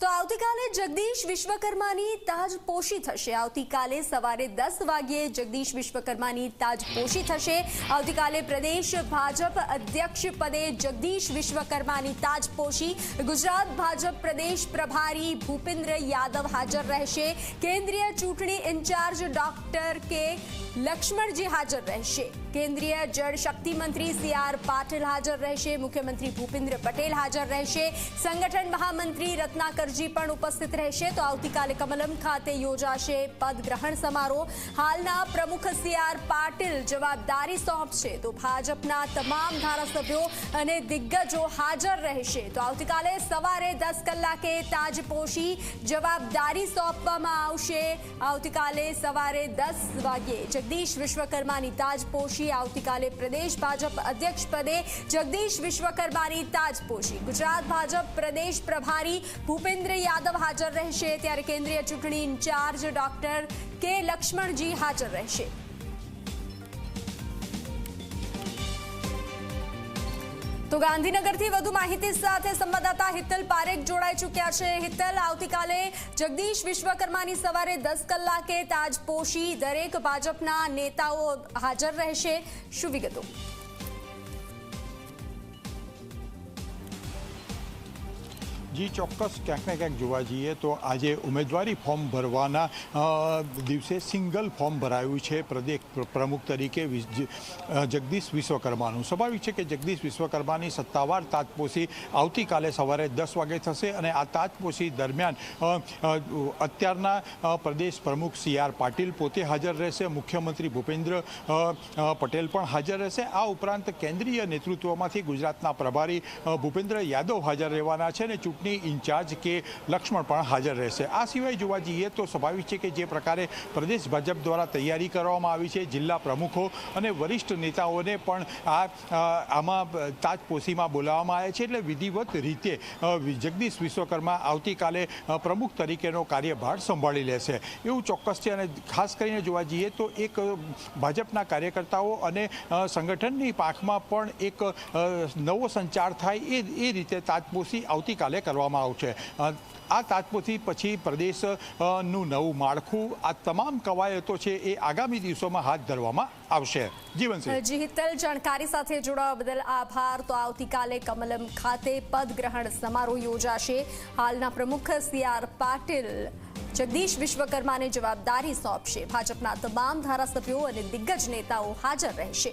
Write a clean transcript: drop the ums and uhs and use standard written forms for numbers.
તો આવતીકાલે જગદીશ વિશ્વકર્માની તાજપોશી થશે। આવતીકાલે સવારે 10 વાગ્યે જગદીશ વિશ્વકર્માની તાજપોશી થશે। આવતીકાલે પ્રદેશ ભાજપ અધ્યક્ષ પદે જગદીશ વિશ્વકર્માની તાજપોશી ગુજરાત ભાજપ પ્રદેશ પ્રભારી ભૂપેન્દ્ર યાદવ હાજર રહેશે। કેન્દ્રીય ચૂંટણી ઇન્ચાર્જ ડોક્ટર કે લક્ષ્મણજી હાજર રહેશે। કેન્દ્રીય જળશક્તિ મંત્રી CR પાટીલ હાજર રહેશે। મુખ્યમંત્રી ભૂપેન્દ્ર પટેલ હાજર રહેશે। સંગઠન મહામંત્રી રત્નાકરજી પણ ઉપસ્થિત રહેશે। તો આવતીકાલે કમલમ ખાતે યોજાશે પદગ્રહણ સમારોહ। હાલના પ્રમુખ CR પાટીલ જવાબદારી સોંપશે તો ભાજપના તમામ ધારાસભ્યો અને દિગ્ગજો હાજર રહેશે। તો આવતીકાલે સવારે 10 કલાકે તાજપોશી જવાબદારી સોંપવામાં આવશે। આવતીકાલે સવારે 10 વાગ્યે જગદીશ વિશ્વકર્માની તાજપોશી। આવતીકાલે પ્રદેશ ભાજપ અધ્યક્ષ પદે જગદીશ વિશ્વકર્માની તાજપોશી ગુજરાત ભાજપ પ્રદેશ પ્રભારી ભૂપેન્દ્ર યાદવ હાજર રહેશે। ત્યારે કેન્દ્રીય ચૂંટણી ઇન્ચાર્જ ડોક્ટર કે લક્ષ્મણજી હાજર રહેશે। તો ગાંધીનગરથી વધુ માહિતી સાથે સંવાદદાતા હિતલ પારેખ જોડાઈ ચૂક્યા છે। હિતલ, આવતીકાલે જગદીશ વિશ્વકર્માની સવારે 10 કલાકે તાજપોશી દરેક ભાજપના નેતાઓ હાજર રહેશે, શું વિગતો? जी ચોક્કસ ક્યાંક ને ક્યાંક જોવા જઈએ તો આજે ઉમેદવારી ફોર્મ ભરવાના દિવસે સિંગલ ફોર્મ ભરાયું છે પ્રદેશ પ્રમુખ તરીકે જગદીશ વિશ્વકર્માનું। સ્વાભાવિક છે કે જગદીશ વિશ્વકર્માની સત્તાવાર તાજપોશી આવતીકાલે સવારે 10 વાગે થશે અને આ તાજપોશી દરમિયાન અત્યારના પ્રદેશ પ્રમુખ CR પાટીલ પોતે હાજર રહેશે, મુખ્યમંત્રી ભૂપેન્દ્ર પટેલ પણ હાજર રહેશે। આ ઉપરાંત કેન્દ્રીય નેતૃત્વમાંથી ગુજરાતના પ્રભારી ભૂપેન્દ્ર યાદવ હાજર રહેવાના છે અને ચૂંટણી ઇન્ચાર્જ કે લક્ષ્મણ પણ હાજર રહેશે। આ સિવાય જોવા જઈએ તો સ્વાભાવિક છે કે જે પ્રકારે પ્રદેશ ભાજપ દ્વારા તૈયારી કરવામાં આવી છે, જિલ્લા પ્રમુખો અને વરિષ્ઠ નેતાઓને પણ આમાં તાજપોશીમાં બોલાવવામાં આવ્યા છે। એટલે વિધિવત રીતે જગદીશ વિશ્વકર્મા આવતીકાલે પ્રમુખ તરીકેનો કાર્યભાર સંભાળી લેશે એવું ચોક્કસ છે। અને ખાસ કરીને જોવા જઈએ તો એક ભાજપના કાર્યકર્તાઓ અને સંગઠનની પાંખમાં પણ એક નવો સંચાર થાય એ રીતે તાજપોશી આવતીકાલે કરવામાં આવશે। આ તાજપોશી પછી પ્રદેશનું નવું માળખું, આ તમામ કવાયતો છે એ આગામી દિવસોમાં હાથ ધરવામાં આવશે। જી હિતલ, જાણકારી સાથે જોડાવા બદલ આભાર। તો આવતીકાલે કમલમ ખાતે પદગ્રહણ સમારોહ યોજાશે। હાલના પ્રમુખ CR પાટીલ જગદીશ વિશ્વકર્માને જવાબદારી સોંપશે। ભાજપના તમામ ધારાસભ્યો અને દિગ્ગજ નેતાઓ હાજર રહેશે।